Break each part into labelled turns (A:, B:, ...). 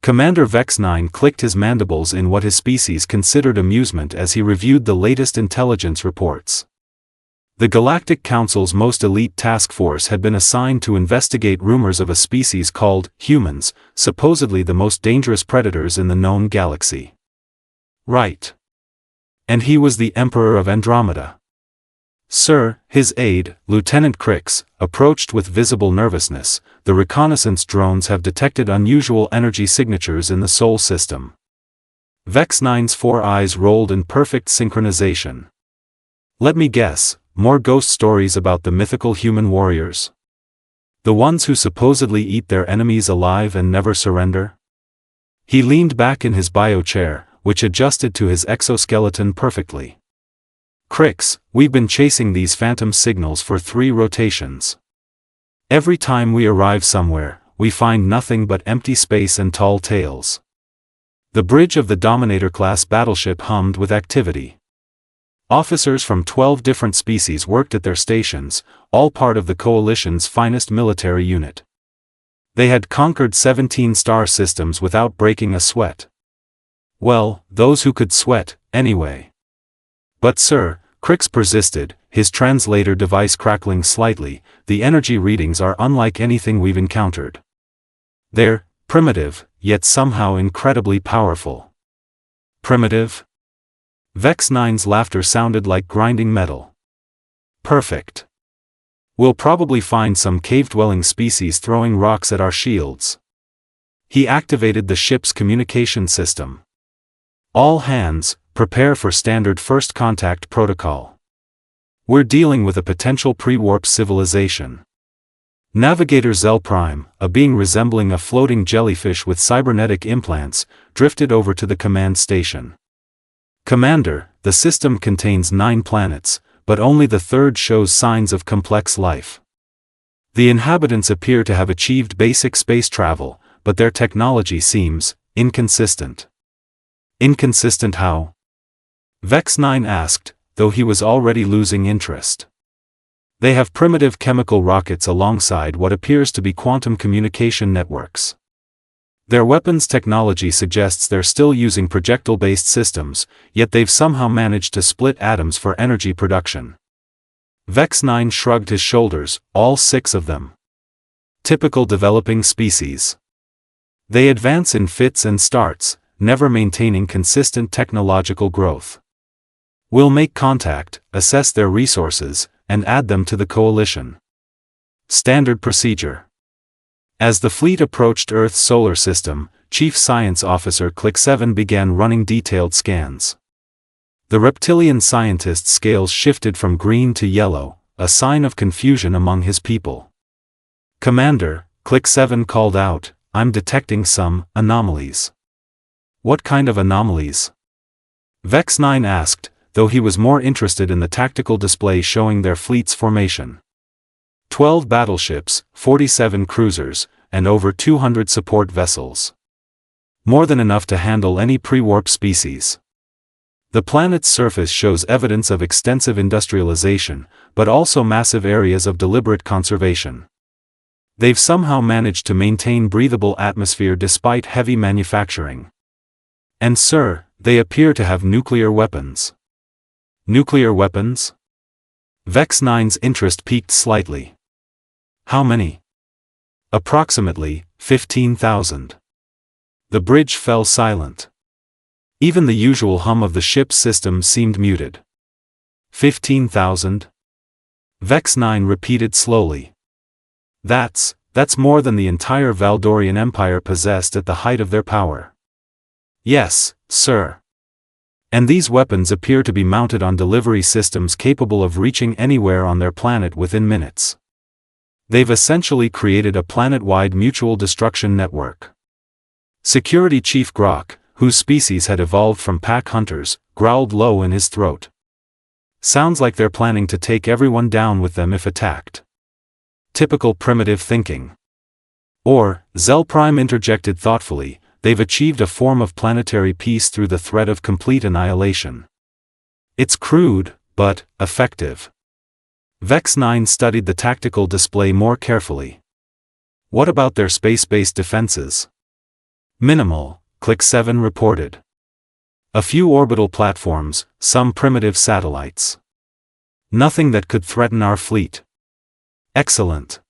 A: Commander Vex-Nine clicked his mandibles in what his species considered amusement as he reviewed the latest intelligence reports. The Galactic Council's most elite task force had been assigned to investigate rumors of a species called humans, supposedly the most dangerous predators in the known galaxy. Right. And he was the Emperor of Andromeda. Sir, his aide, Lieutenant Crix, approached with visible nervousness. The reconnaissance drones have detected unusual energy signatures in the Sol system. Vex-Nine's 4 eyes rolled in perfect synchronization. Let me guess, more ghost stories about the mythical human warriors? The ones who supposedly eat their enemies alive and never surrender? He leaned back in his bio chair, which adjusted to his exoskeleton perfectly. Crix, we've been chasing these phantom signals for 3 rotations. Every time we arrive somewhere, we find nothing but empty space and tall tales. The bridge of the Dominator-class battleship hummed with activity. Officers from 12 different species worked at their stations, all part of the Coalition's finest military unit. They had conquered 17 star systems without breaking a sweat. Well, those who could sweat, anyway. But sir, Crix persisted, his translator device crackling slightly, the energy readings are unlike anything we've encountered. They're primitive, yet somehow incredibly powerful. Primitive? Vex-Nine's laughter sounded like grinding metal. Perfect. We'll probably find some cave-dwelling species throwing rocks at our shields. He activated the ship's communication system. All hands, prepare for standard first contact protocol. We're dealing with a potential pre-warp civilization. Navigator Zell Prime, a being resembling a floating jellyfish with cybernetic implants, drifted over to the command station. Commander, the system contains 9 planets, but only the 3rd shows signs of complex life. The inhabitants appear to have achieved basic space travel, but their technology seems inconsistent. Inconsistent how? Vex-Nine asked, though he was already losing interest. They have primitive chemical rockets alongside what appears to be quantum communication networks. Their weapons technology suggests they're still using projectile-based systems, yet they've somehow managed to split atoms for energy production. Vex-Nine shrugged his shoulders, all 6 of them. Typical developing species. They advance in fits and starts, never maintaining consistent technological growth. We'll make contact, assess their resources, and add them to the Coalition. Standard procedure. As the fleet approached Earth's solar system, Chief Science Officer Click7 began running detailed scans. The reptilian scientist's scales shifted from green to yellow, a sign of confusion among his people. Commander, Click7 called out, I'm detecting some anomalies. What kind of anomalies? Vex-Nine asked, though he was more interested in the tactical display showing their fleet's formation. 12 battleships, 47 cruisers, and over 200 support vessels. More than enough to handle any pre-warp species. The planet's surface shows evidence of extensive industrialization, but also massive areas of deliberate conservation. They've somehow managed to maintain breathable atmosphere despite heavy manufacturing. And sir, they appear to have nuclear weapons. Nuclear weapons? Vex-Nine's interest peaked slightly. How many? Approximately 15,000. The bridge fell silent. Even the usual hum of the ship's system seemed muted. 15,000? Vex-Nine repeated slowly. That's more than the entire Valdorian Empire possessed at the height of their power. Yes, sir. And these weapons appear to be mounted on delivery systems capable of reaching anywhere on their planet within minutes. They've essentially created a planet-wide mutual destruction network. Security Chief Grok, whose species had evolved from pack hunters, growled low in his throat. Sounds like they're planning to take everyone down with them if attacked. Typical primitive thinking. Or, Zell Prime interjected thoughtfully, they've achieved a form of planetary peace through the threat of complete annihilation. It's crude, but effective. Vex-Nine studied the tactical display more carefully. What about their space-based defenses? Minimal, Click 7 reported. A few orbital platforms, some primitive satellites. Nothing that could threaten our fleet. Excellent.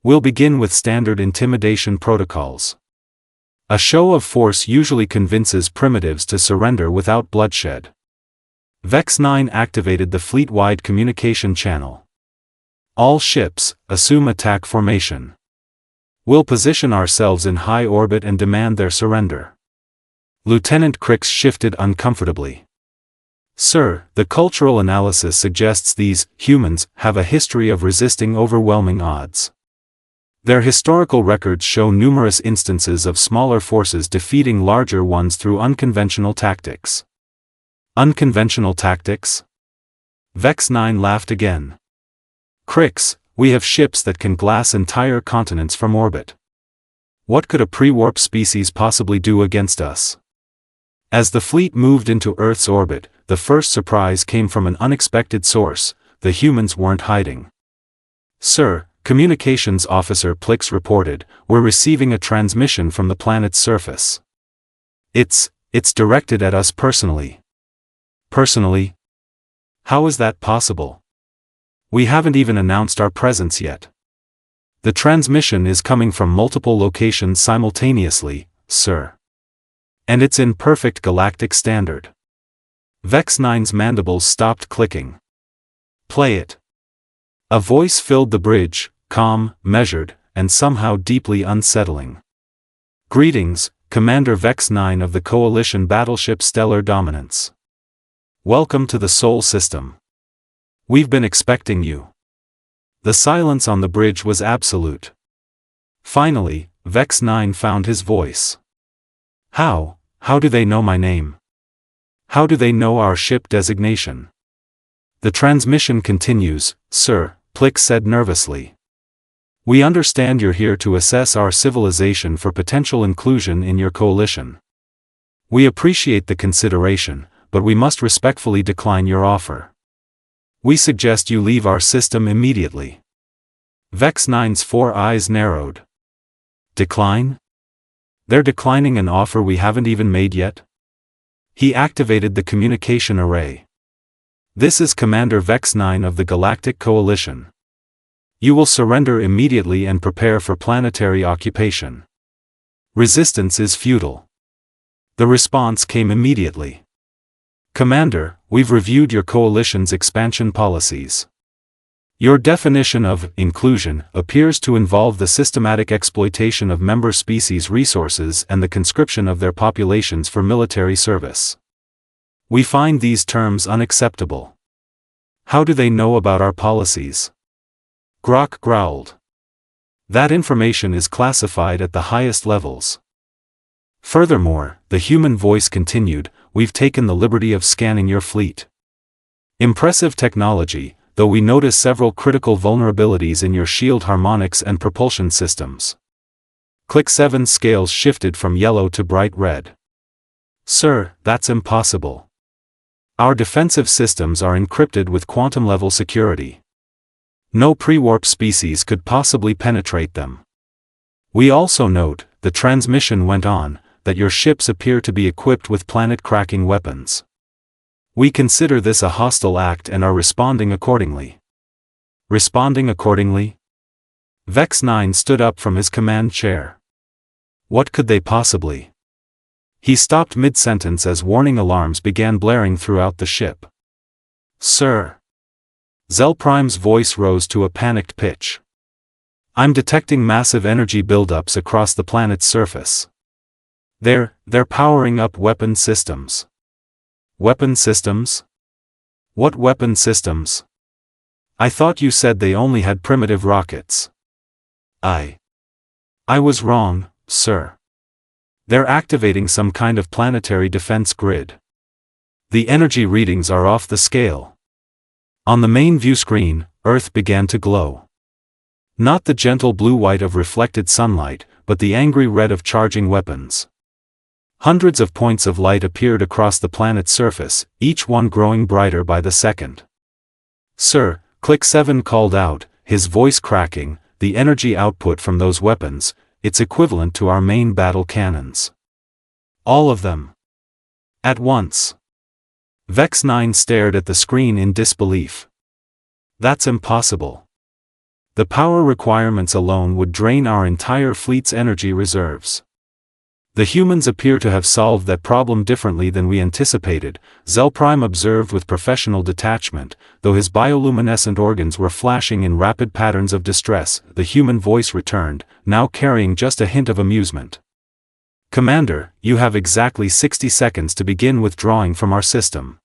A: We'll begin with standard intimidation protocols. A show of force usually convinces primitives to surrender without bloodshed. Vex-Nine activated the fleet-wide communication channel. All ships, assume attack formation. We'll position ourselves in high orbit and demand their surrender. Lieutenant Crix shifted uncomfortably. Sir, the cultural analysis suggests these humans have a history of resisting overwhelming odds. Their historical records show numerous instances of smaller forces defeating larger ones through unconventional tactics. Unconventional tactics? Vex-Nine laughed again. Crix, we have ships that can glass entire continents from orbit. What could a pre-warp species possibly do against us? As the fleet moved into Earth's orbit, the first surprise came from an unexpected source. The humans weren't hiding. Sir, Communications Officer Plix reported, we're receiving a transmission from the planet's surface. It's directed at us personally. Personally? How is that possible? We haven't even announced our presence yet. The transmission is coming from multiple locations simultaneously, sir. And it's in perfect galactic standard. Vex-Nine's mandibles stopped clicking. Play it. A voice filled the bridge, calm, measured, and somehow deeply unsettling. Greetings, Commander Vex-Nine of the Coalition battleship Stellar Dominance. Welcome to the Sol system. We've been expecting you. The silence on the bridge was absolute. Finally, Vex-Nine found his voice. How do they know my name? How do they know our ship designation? The transmission continues, sir, Plix said nervously. We understand you're here to assess our civilization for potential inclusion in your coalition. We appreciate the consideration, but we must respectfully decline your offer. We suggest you leave our system immediately. Vex-Nine's 4 eyes narrowed. Decline? They're declining an offer we haven't even made yet? He activated the communication array. This is Commander Vex-Nine of the Galactic Coalition. You will surrender immediately and prepare for planetary occupation. Resistance is futile. The response came immediately. Commander, we've reviewed your coalition's expansion policies. Your definition of inclusion appears to involve the systematic exploitation of member species resources and the conscription of their populations for military service. We find these terms unacceptable. How do they know about our policies? Grok growled. That information is classified at the highest levels. Furthermore, the human voice continued, we've taken the liberty of scanning your fleet. Impressive technology, though we notice several critical vulnerabilities in your shield harmonics and propulsion systems. Click 7's scales shifted from yellow to bright red. Sir, that's impossible. Our defensive systems are encrypted with quantum-level security. No pre-warp species could possibly penetrate them. We also note, the transmission went on, that your ships appear to be equipped with planet-cracking weapons. We consider this a hostile act and are responding accordingly. Responding accordingly? Vex-Nine stood up from his command chair. What could they possibly? He stopped mid-sentence as warning alarms began blaring throughout the ship. Sir. Zelprime's voice rose to a panicked pitch. I'm detecting massive energy buildups across the planet's surface. They're powering up weapon systems. Weapon systems? What weapon systems? I thought you said they only had primitive rockets. I was wrong, sir. They're activating some kind of planetary defense grid. The energy readings are off the scale. On the main view screen, Earth began to glow. Not the gentle blue-white of reflected sunlight, but the angry red of charging weapons. Hundreds of points of light appeared across the planet's surface, each one growing brighter by the second. Sir, Click 7 called out, his voice cracking, the energy output from those weapons, it's equivalent to our main battle cannons. All of them. At once. Vex-Nine stared at the screen in disbelief. That's impossible. The power requirements alone would drain our entire fleet's energy reserves. The humans appear to have solved that problem differently than we anticipated, Zellprime observed with professional detachment. Though his bioluminescent organs were flashing in rapid patterns of distress, the human voice returned, now carrying just a hint of amusement. Commander, you have exactly 60 seconds to begin withdrawing from our system.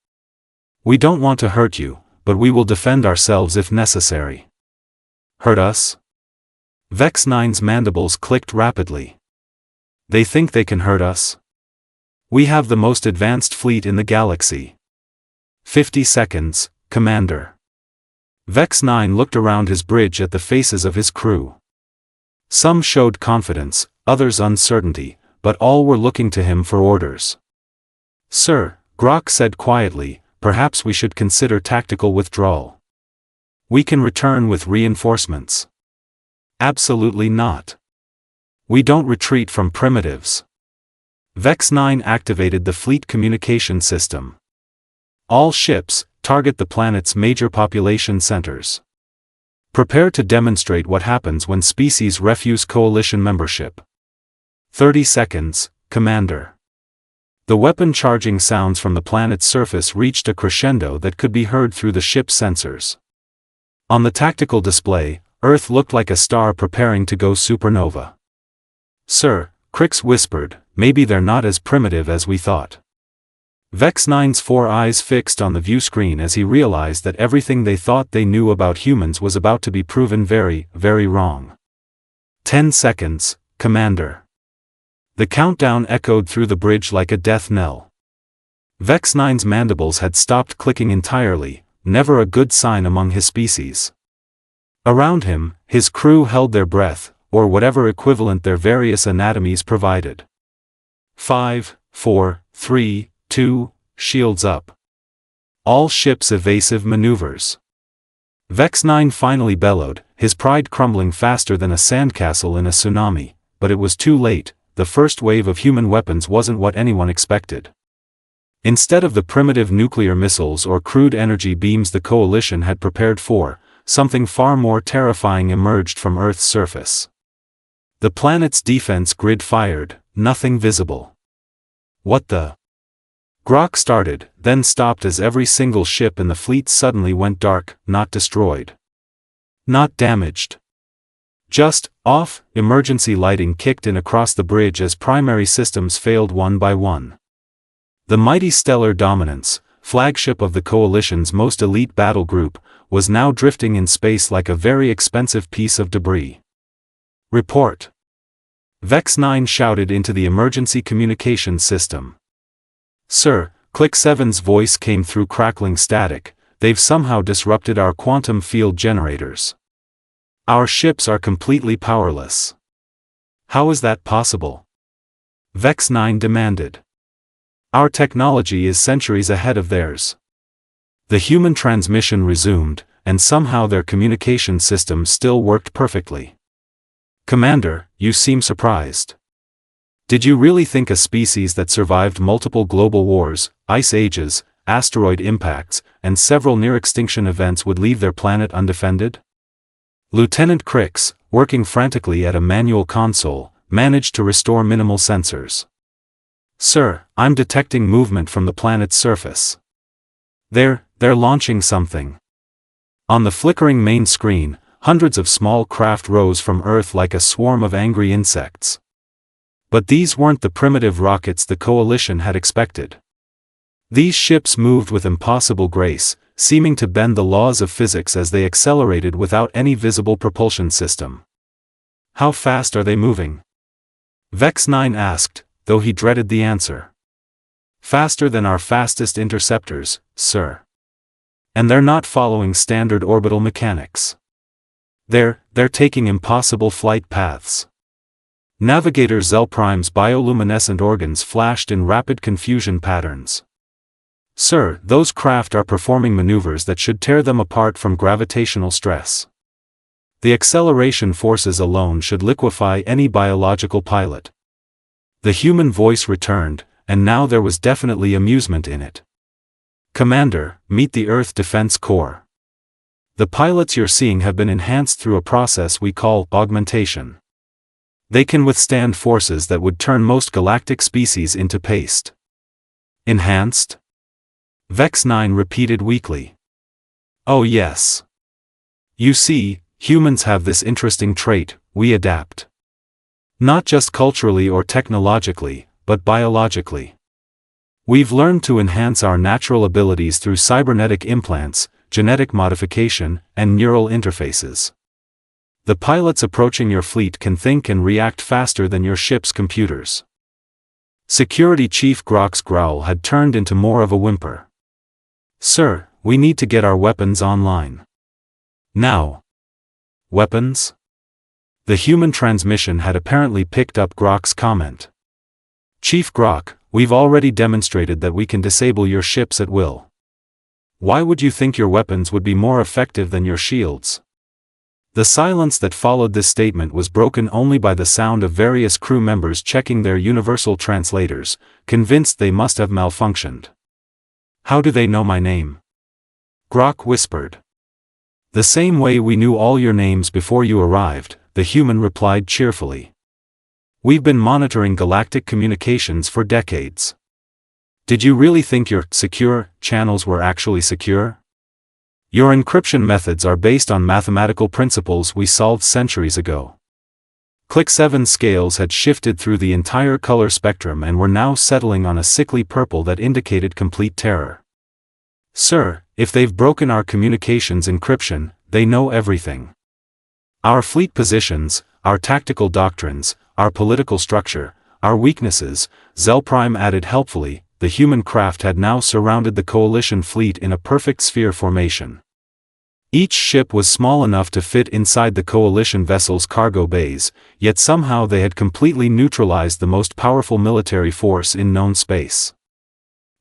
A: We don't want to hurt you, but we will defend ourselves if necessary. Hurt us? Vex-Nine's mandibles clicked rapidly. They think they can hurt us? We have the most advanced fleet in the galaxy. 50 seconds, Commander. Vex-Nine looked around his bridge at the faces of his crew. Some showed confidence, others uncertainty, but all were looking to him for orders. Sir, Grok said quietly, perhaps we should consider tactical withdrawal. We can return with reinforcements. Absolutely not. We don't retreat from primitives. Vex-Nine activated the fleet communication system. All ships, target the planet's major population centers. Prepare to demonstrate what happens when species refuse coalition membership. 30 seconds, Commander. The weapon charging sounds from the planet's surface reached a crescendo that could be heard through the ship's sensors. On the tactical display, Earth looked like a star preparing to go supernova. Sir, Crix whispered, maybe they're not as primitive as we thought. Vex-Nine's 4 eyes fixed on the view screen as he realized that everything they thought they knew about humans was about to be proven very, very wrong. 10 seconds, Commander. The countdown echoed through the bridge like a death knell. Vex-Nine's mandibles had stopped clicking entirely, never a good sign among his species. Around him, his crew held their breath, or whatever equivalent their various anatomies provided. 5, 4, 3, 2, shields up. All ships evasive maneuvers. Vex-Nine finally bellowed, his pride crumbling faster than a sandcastle in a tsunami, but it was too late. The first wave of human weapons wasn't what anyone expected. Instead of the primitive nuclear missiles or crude energy beams the Coalition had prepared for, something far more terrifying emerged from Earth's surface. The planet's defense grid fired, nothing visible. What the? Grok started, then stopped as every single ship in the fleet suddenly went dark, not destroyed. Not damaged. Just, off, emergency lighting kicked in across the bridge as primary systems failed one by one. The mighty Stellar Dominance, flagship of the Coalition's most elite battle group, was now drifting in space like a very expensive piece of debris. Report. Vex-Nine shouted into the emergency communications system. Sir, Click 7's voice came through crackling static, they've somehow disrupted our quantum field generators. Our ships are completely powerless. How is that possible? Vex-Nine demanded. Our technology is centuries ahead of theirs. The human transmission resumed, and somehow their communication system still worked perfectly. Commander, you seem surprised. Did you really think a species that survived multiple global wars, ice ages, asteroid impacts, and several near-extinction events would leave their planet undefended? Lieutenant Crix, working frantically at a manual console, managed to restore minimal sensors. Sir, I'm detecting movement from the planet's surface. They're launching something. On the flickering main screen, hundreds of small craft rose from Earth like a swarm of angry insects. But these weren't the primitive rockets the Coalition had expected. These ships moved with impossible grace, seeming to bend the laws of physics as they accelerated without any visible propulsion system. How fast are they moving? Vex-Nine asked, though he dreaded the answer. Faster than our fastest interceptors, sir. And they're not following standard orbital mechanics. They're taking impossible flight paths. Navigator Zellprime's bioluminescent organs flashed in rapid confusion patterns. Sir, those craft are performing maneuvers that should tear them apart from gravitational stress. The acceleration forces alone should liquefy any biological pilot. The human voice returned, and now there was definitely amusement in it. Commander, meet the Earth Defense Corps. The pilots you're seeing have been enhanced through a process we call augmentation. They can withstand forces that would turn most galactic species into paste. Enhanced? Vex-Nine repeated weakly. Oh yes. You see, humans have this interesting trait: we adapt. Not just culturally or technologically, but biologically. We've learned to enhance our natural abilities through cybernetic implants, genetic modification, and neural interfaces. The pilots approaching your fleet can think and react faster than your ship's computers. Security Chief Grok's growl had turned into more of a whimper. Sir, we need to get our weapons online. Now. Weapons? The human transmission had apparently picked up Grok's comment. Chief Grok, we've already demonstrated that we can disable your ships at will. Why would you think your weapons would be more effective than your shields? The silence that followed this statement was broken only by the sound of various crew members checking their universal translators, convinced they must have malfunctioned. How do they know my name? Grok whispered. The same way we knew all your names before you arrived, the human replied cheerfully. We've been monitoring galactic communications for decades. Did you really think your secure channels were actually secure? Your encryption methods are based on mathematical principles we solved centuries ago. Click 7 scales had shifted through the entire color spectrum and were now settling on a sickly purple that indicated complete terror. Sir, if they've broken our communications encryption, they know everything. Our fleet positions, our tactical doctrines, our political structure, our weaknesses, Zellprime added helpfully. The human craft had now surrounded the Coalition fleet in a perfect sphere formation. Each ship was small enough to fit inside the Coalition vessel's cargo bays, yet somehow they had completely neutralized the most powerful military force in known space.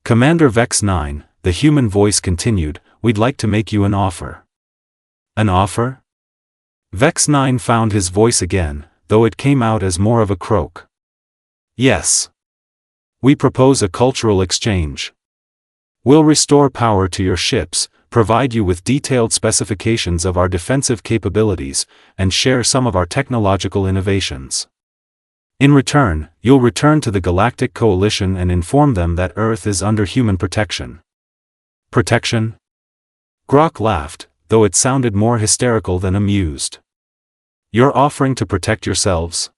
A: Commander Vex-Nine, the human voice continued, we'd like to make you an offer. An offer? Vex-Nine found his voice again, though it came out as more of a croak. Yes. We propose a cultural exchange. We'll restore power to your ships, provide you with detailed specifications of our defensive capabilities, and share some of our technological innovations. In return, you'll return to the Galactic Coalition and inform them that Earth is under human protection. Protection? Grok laughed, though it sounded more hysterical than amused. You're offering to protect yourselves?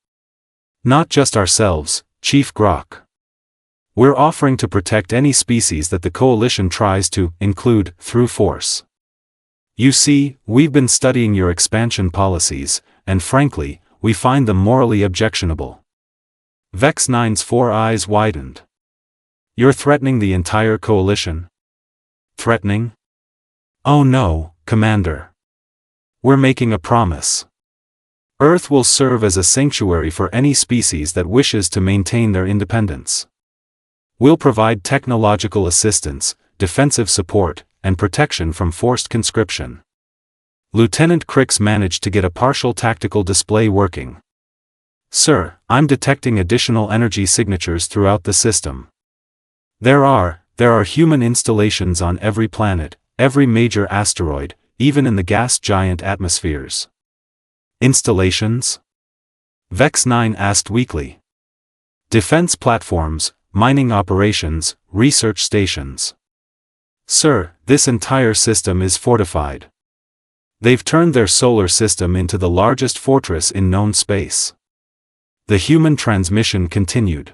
A: Not just ourselves, Chief Grok. We're offering to protect any species that the Coalition tries to include through force. You see, we've been studying your expansion policies, and frankly, we find them morally objectionable. Vex-Nine's 4 eyes widened. You're threatening the entire Coalition? Threatening? Oh no, Commander. We're making a promise. Earth will serve as a sanctuary for any species that wishes to maintain their independence. We'll provide technological assistance, defensive support, and protection from forced conscription. Lieutenant Crix managed to get a partial tactical display working. Sir, I'm detecting additional energy signatures throughout the system. There are human installations on every planet, every major asteroid, even in the gas giant atmospheres. Installations? Vex-Nine asked weakly. Defense platforms, mining operations, research stations. Sir, this entire system is fortified. They've turned their solar system into the largest fortress in known space. The human transmission continued.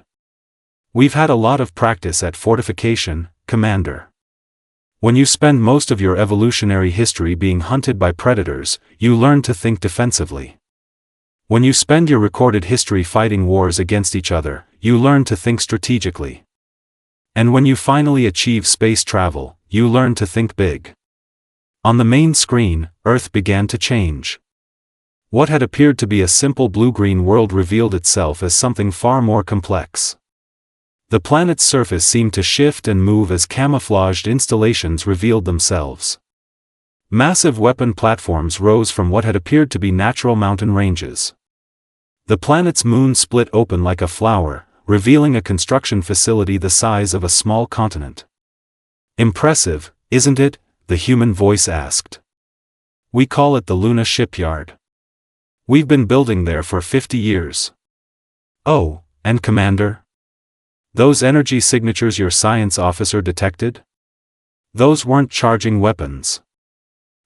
A: We've had a lot of practice at fortification, Commander. When you spend most of your evolutionary history being hunted by predators, you learn to think defensively. When you spend your recorded history fighting wars against each other, you learn to think strategically. And when you finally achieve space travel, you learn to think big. On the main screen, Earth began to change. What had appeared to be a simple blue-green world revealed itself as something far more complex. The planet's surface seemed to shift and move as camouflaged installations revealed themselves. Massive weapon platforms rose from what had appeared to be natural mountain ranges. The planet's moon split open like a flower, revealing a construction facility the size of a small continent. "Impressive, isn't it?" the human voice asked. "We call it the Luna Shipyard. We've been building there for 50 years. Oh, and Commander? Those energy signatures your science officer detected? Those weren't charging weapons.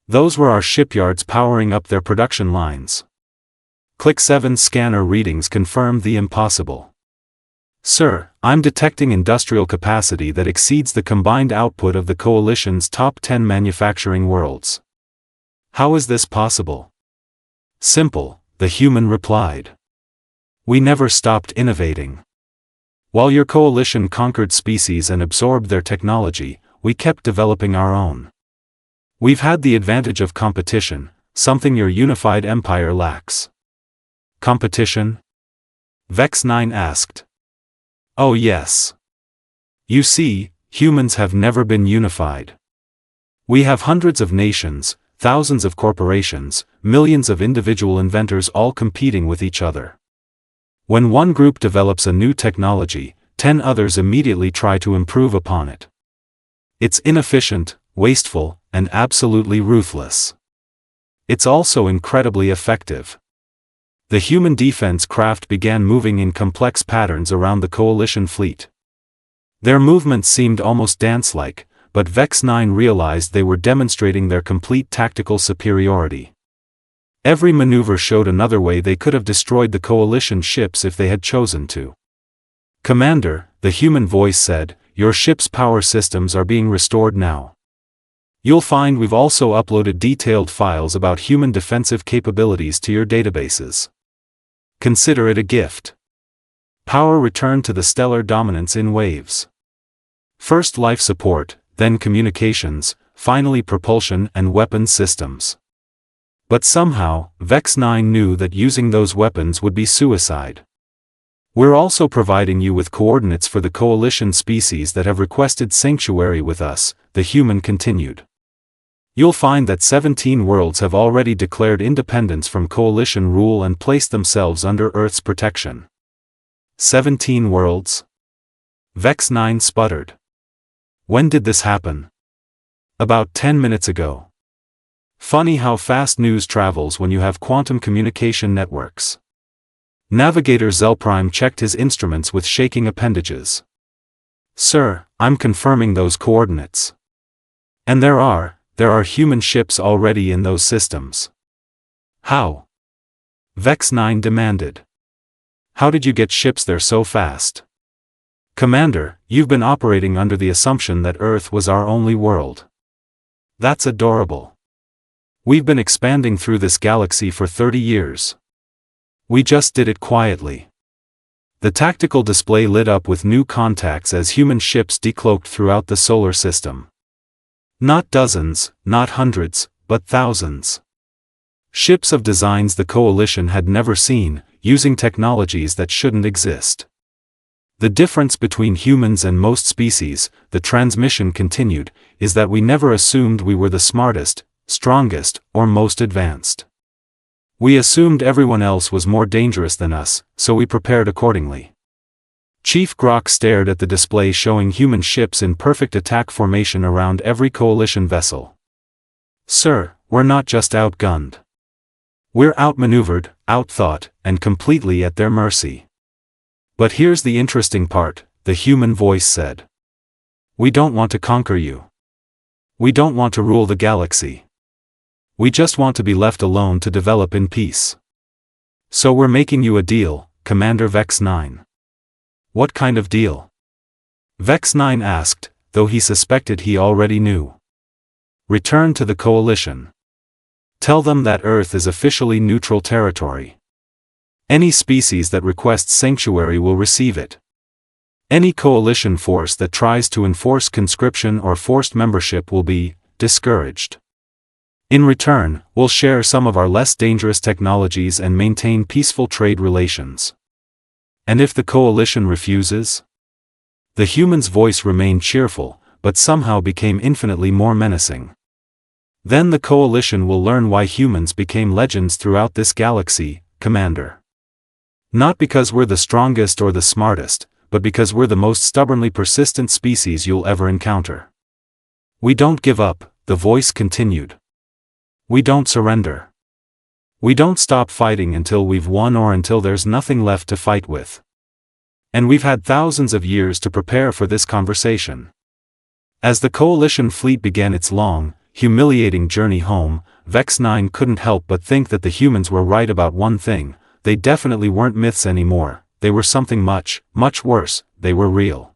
A: Those were our shipyards powering up their production lines." Click 7 scanner readings confirmed the impossible. "Sir, I'm detecting industrial capacity that exceeds the combined output of the Coalition's top 10 manufacturing worlds." "How is this possible?" "Simple," the human replied. "We never stopped innovating. While your Coalition conquered species and absorbed their technology, we kept developing our own. We've had the advantage of competition, something your unified empire lacks." "Competition?" Vex-Nine asked. "Oh yes. You see, humans have never been unified. We have hundreds of nations, thousands of corporations, millions of individual inventors all competing with each other. When one group develops a new technology, 10 others immediately try to improve upon it. It's inefficient, wasteful, and absolutely ruthless. It's also incredibly effective." The human defense craft began moving in complex patterns around the Coalition fleet. Their movements seemed almost dance-like, but Vex-Nine realized they were demonstrating their complete tactical superiority. Every maneuver showed another way they could have destroyed the Coalition ships if they had chosen to. "Commander," the human voice said, "your ship's power systems are being restored now. You'll find we've also uploaded detailed files about human defensive capabilities to your databases. Consider it a gift. Power returned to the stellar dominance in waves. First life support, then communications, finally propulsion and weapons systems." But somehow, Vex-Nine knew that using those weapons would be suicide. "We're also providing you with coordinates for the Coalition species that have requested sanctuary with us," the human continued. "You'll find that 17 worlds have already declared independence from Coalition rule and placed themselves under Earth's protection." 17 worlds? Vex-Nine sputtered. "When did this happen?" "About 10 minutes ago." Funny how fast news travels when you have quantum communication networks. Navigator Zelprime checked his instruments with shaking appendages. "Sir, I'm confirming those coordinates. And there are human ships already in those systems." "How?" Vex-Nine demanded. "How did you get ships there so fast?" "Commander, you've been operating under the assumption that Earth was our only world. That's adorable. We've been expanding through this galaxy for 30 years. We just did it quietly." The tactical display lit up with new contacts as human ships decloaked throughout the solar system. Not dozens, not hundreds, but thousands. Ships of designs the Coalition had never seen, using technologies that shouldn't exist. "The difference between humans and most species," the transmission continued, "is that we never assumed we were the smartest, strongest, or most advanced. We assumed everyone else was more dangerous than us, so we prepared accordingly." Chief Grok stared at the display showing human ships in perfect attack formation around every Coalition vessel. "Sir, we're not just outgunned. We're outmaneuvered, outthought, and completely at their mercy." "But here's the interesting part," the human voice said. "We don't want to conquer you. We don't want to rule the galaxy. We just want to be left alone to develop in peace. So we're making you a deal, Commander Vex-Nine." "What kind of deal?" Vex-Nine asked, though he suspected he already knew. "Return to the Coalition. Tell them that Earth is officially neutral territory. Any species that requests sanctuary will receive it. Any Coalition force that tries to enforce conscription or forced membership will be discouraged. In return, we'll share some of our less dangerous technologies and maintain peaceful trade relations." "And if the Coalition refuses?" The human's voice remained cheerful, but somehow became infinitely more menacing. Then the Coalition will learn why humans became legends throughout this galaxy, Commander. Not because we're the strongest or the smartest, but because we're the most stubbornly persistent species you'll ever encounter. We don't give up, the voice continued. We don't surrender. We don't stop fighting until we've won or until there's nothing left to fight with. And we've had thousands of years to prepare for this conversation. As the Coalition fleet began its long, humiliating journey home, Vex-Nine couldn't help but think that the humans were right about one thing: they definitely weren't myths anymore, they were something much, much worse, they were real.